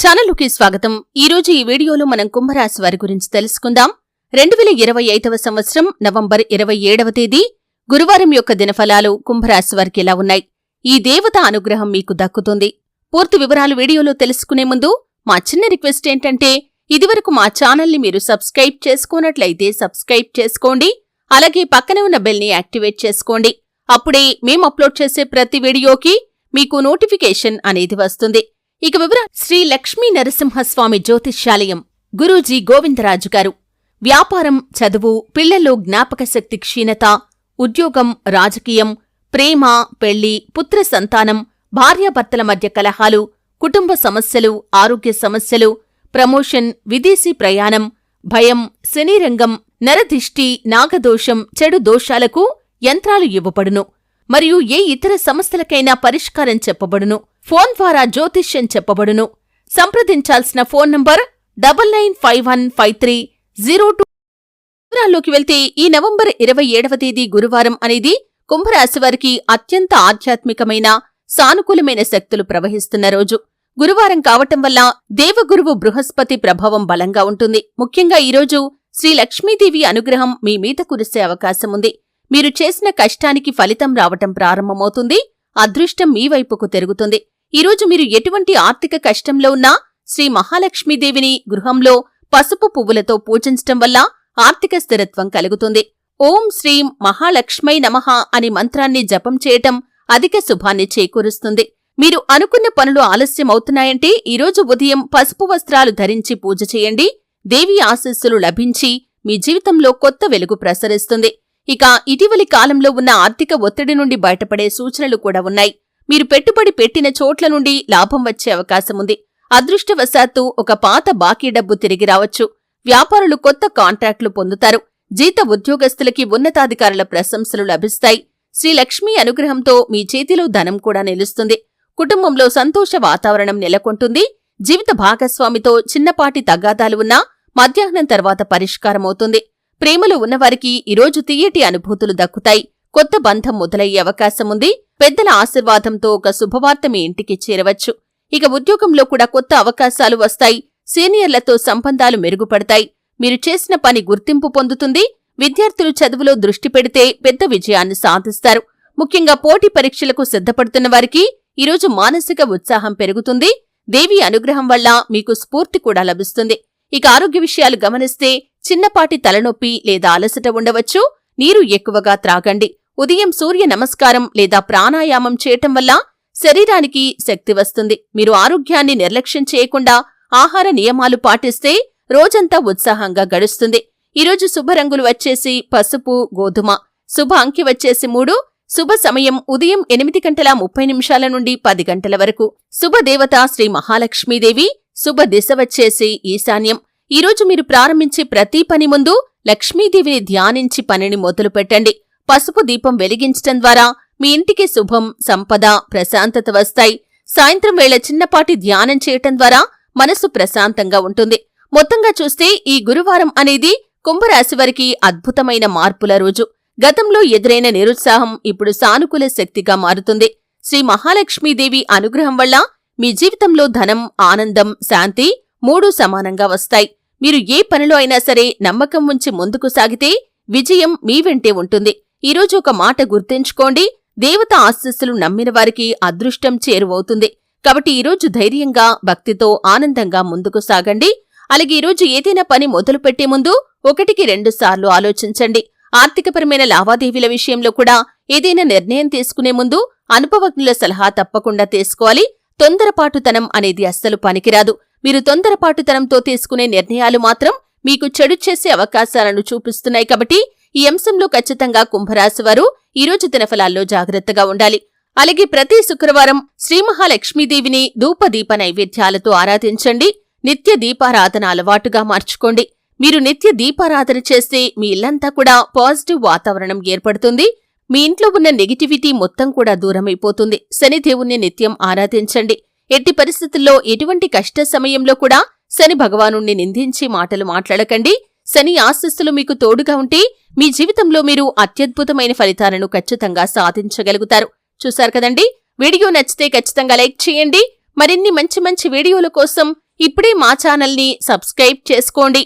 ఛానలుకి స్వాగతం. ఈరోజు ఈ వీడియోలో మనం కుంభరాశి వారి గురించి తెలుసుకుందాం. 2025వ సంవత్సరం నవంబర్ 27వ తేదీ గురువారం యొక్క దినఫలాలు కుంభరాశి వారికి ఎలా ఉన్నాయి? ఈ దేవత అనుగ్రహం మీకు దక్కుతుంది. పూర్తి వివరాలు వీడియోలో తెలుసుకునే ముందు మా చిన్న రిక్వెస్ట్ ఏంటంటే, ఇదివరకు మా ఛానల్ని మీరు సబ్స్క్రైబ్ చేసుకోనట్లయితే సబ్స్క్రైబ్ చేసుకోండి. అలాగే పక్కనే ఉన్న బెల్ని యాక్టివేట్ చేసుకోండి. అప్పుడే మేము అప్లోడ్ చేసే ప్రతి వీడియోకి మీకు నోటిఫికేషన్ అనేది వస్తుంది. ఇక వివరాలు. శ్రీ లక్ష్మీ నరసింహస్వామి జ్యోతిష్యాలయం గురూజీ గోవిందరాజు గారు. వ్యాపారం, చదువు, పిల్లల్లో జ్ఞాపకశక్తి క్షీణత, ఉద్యోగం, రాజకీయం, ప్రేమ, పెళ్లి, పుత్ర సంతానం, భార్యాభర్తల మధ్య కలహాలు, కుటుంబ సమస్యలు, ఆరోగ్య సమస్యలు, ప్రమోషన్, విదేశీ ప్రయాణం, భయం, శనిరంగం, నరదిష్టి, నాగదోషం, చెడు దోషాలకు యంత్రాలు ఇవ్వబడును. మరియు ఏ ఇతర సమస్యలకైనా పరిష్కారం చెప్పబడును. ఫోన్ ద్వారా జ్యోతిష్యం చెప్పబడును. సంప్రదించాల్సిన ఫోన్ నంబర్ 99515302. వివరాల్లోకి వెళ్తే, ఈ నవంబర్ 27వ తేదీ గురువారం అనేది కుంభరాశివారికి అత్యంత ఆధ్యాత్మికమైన, సానుకూలమైన శక్తులు ప్రవహిస్తున్న రోజు. గురువారం కావటం వల్ల దేవగురువు బృహస్పతి ప్రభావం బలంగా ఉంటుంది. ముఖ్యంగా ఈరోజు శ్రీ లక్ష్మీదేవి అనుగ్రహం మీ మీద కురిసే అవకాశముంది. మీరు చేసిన కష్టానికి ఫలితం రావటం ప్రారంభమవుతుంది. అదృష్టం మీ వైపుకు తిరుగుతుంది. ఈరోజు మీరు ఎటువంటి ఆర్థిక కష్టంలో ఉన్నా శ్రీ మహాలక్ష్మీదేవిని గృహంలో పసుపు పువ్వులతో పూజించటం వల్ల ఆర్థిక స్థిరత్వం కలుగుతుంది. ఓం శ్రీం మహాలక్ష్మై నమః అని మంత్రాన్ని జపం చేయటం అధిక శుభాన్ని చేకూరుస్తుంది. మీరు అనుకున్న పనులు ఆలస్యమవుతున్నాయంటే ఈరోజు ఉదయం పసుపు వస్త్రాలు ధరించి పూజ చేయండి. దేవి ఆశీస్సులు లభించి మీ జీవితంలో కొత్త వెలుగు ప్రసరిస్తుంది. ఇక ఇటీవలి కాలంలో ఉన్న ఆర్థిక ఒత్తిడి నుండి బయటపడే సూచనలు కూడా ఉన్నాయి. మీరు పెట్టుబడి పెట్టిన చోట్ల నుండి లాభం వచ్చే అవకాశముంది. అదృష్టవశాత్తు ఒక పాత బాకీ డబ్బు తిరిగి రావచ్చు. వ్యాపారులు కొత్త కాంట్రాక్టులు పొందుతారు. జీత ఉద్యోగస్తులకి ఉన్నతాధికారుల ప్రశంసలు లభిస్తాయి. శ్రీ లక్ష్మీ అనుగ్రహంతో మీ చేతిలో ధనం కూడా నిలుస్తుంది. కుటుంబంలో సంతోష వాతావరణం నెలకొంటుంది. జీవిత భాగస్వామితో చిన్నపాటి తగాదాలు ఉన్నా మధ్యాహ్నం తర్వాత పరిష్కారమవుతుంది. ప్రేమలో ఉన్నవారికి ఈరోజు తియ్యటి అనుభూతులు దక్కుతాయి. కొత్త బంధం మొదలయ్యే అవకాశముంది. పెద్దల ఆశీర్వాదంతో ఒక శుభవార్త మీ ఇంటికి చేరవచ్చు. ఇక ఉద్యోగంలో కూడా కొత్త అవకాశాలు వస్తాయి. సీనియర్లతో సంబంధాలు మెరుగుపడతాయి. మీరు చేసిన పని గుర్తింపు పొందుతుంది. విద్యార్థులు చదువులో దృష్టి పెడితే పెద్ద విజయాన్ని సాధిస్తారు. ముఖ్యంగా పోటీ పరీక్షలకు సిద్ధపడుతున్న వారికి ఈరోజు మానసిక ఉత్సాహం పెరుగుతుంది. దేవి అనుగ్రహం వల్ల మీకు స్ఫూర్తి కూడా లభిస్తుంది. ఇక ఆరోగ్య విషయాలు గమనిస్తే చిన్నపాటి తలనొప్పి లేదా అలసట ఉండవచ్చు. నీరు ఎక్కువగా త్రాగండి. ఉదయం సూర్య నమస్కారం లేదా ప్రాణాయామం చేయటం వల్ల శరీరానికి శక్తి వస్తుంది. మీరు ఆరోగ్యాన్ని నిర్లక్ష్యం చేయకుండా ఆహార నియమాలు పాటిస్తే రోజంతా ఉత్సాహంగా గడుస్తుంది. ఈరోజు శుభరంగులు వచ్చేసి పసుపు, గోధుమ. శుభ అంకి వచ్చేసి 3. శుభ సమయం ఉదయం 8:30 నుండి 10 గంటల వరకు. శుభదేవత శ్రీ మహాలక్ష్మీదేవి. శుభ దిశ వచ్చేసి ఈశాన్యం. ఈరోజు మీరు ప్రారంభించే ప్రతి పని ముందు లక్ష్మీదేవిని ధ్యానించి పనిని మొదలుపెట్టండి. పసుపు దీపం వెలిగించటం ద్వారా మీ ఇంటికి శుభం, సంపద, ప్రశాంతత వస్తాయి. సాయంత్రం వేళ చిన్నపాటి ధ్యానం చేయటం ద్వారా మనసు ప్రశాంతంగా ఉంటుంది. మొత్తంగా చూస్తే ఈ గురువారం అనేది కుంభరాశివారికి అద్భుతమైన మార్పుల రోజు. గతంలో ఎదురైన నిరుత్సాహం ఇప్పుడు సానుకూల శక్తిగా మారుతుంది. శ్రీ మహాలక్ష్మీదేవి అనుగ్రహం వల్ల మీ జీవితంలో ధనం, ఆనందం, శాంతి 3 సమానంగా వస్తాయి. మీరు ఏ పనిలో అయినా సరే నమ్మకం ఉంచి ముందుకు సాగితే విజయం మీ వెంటే ఉంటుంది. ఈరోజు ఒక మాట గుర్తుంచుకోండి. దేవత ఆశీస్సులు నమ్మిన వారికి అదృష్టం చేరువవుతుంది. కాబట్టి ఈరోజు ధైర్యంగా, భక్తితో, ఆనందంగా ముందుకు సాగండి. అలాగే ఈరోజు ఏదైనా పని మొదలుపెట్టే ముందు 1-2 సార్లు ఆలోచించండి. ఆర్థికపరమైన లావాదేవీల విషయంలో కూడా ఏదైనా నిర్ణయం తీసుకునే ముందు అనుభవజ్ఞుల సలహా తప్పకుండా తీసుకోవాలి. తొందరపాటుతనం అనేది అస్సలు పనికిరాదు. మీరు తొందరపాటుతనంతో తీసుకునే నిర్ణయాలు మాత్రం మీకు చెడు చేసే అవకాశాలను చూపిస్తున్నాయి. కాబట్టి ఈ అంశంలో ఖచ్చితంగా కుంభరాశివారు ఈరోజు దినఫలాల్లో జాగ్రత్తగా ఉండాలి. అలాగే ప్రతి శుక్రవారం శ్రీ మహాలక్ష్మీదేవిని ధూపదీప నైవేద్యాలతో ఆరాధించండి. నిత్య దీపారాధన అలవాటుగా మార్చుకోండి. మీరు నిత్య దీపారాధన చేస్తే మీ ఇల్లంతా కూడా పాజిటివ్ వాతావరణం ఏర్పడుతుంది. మీ ఇంట్లో ఉన్న నెగిటివిటీ మొత్తం కూడా దూరమైపోతుంది. శనిదేవుణ్ణి నిత్యం ఆరాధించండి. ఎట్టి పరిస్థితుల్లో ఎటువంటి కష్ట సమయంలో కూడా శని భగవానుణ్ణి నిందించి మాటలు మాట్లాడకండి. శని ఆశీస్సులు మీకు తోడుగా ఉంటే మీ జీవితంలో మీరు అత్యద్భుతమైన ఫలితాలను ఖచ్చితంగా సాధించగలుగుతారు. చూశారు కదండి. వీడియో నచ్చితే ఖచ్చితంగా లైక్ చేయండి. మరిన్ని మంచి మంచి వీడియోల కోసం ఇప్పుడే మా ఛానల్ని సబ్స్క్రైబ్ చేసుకోండి.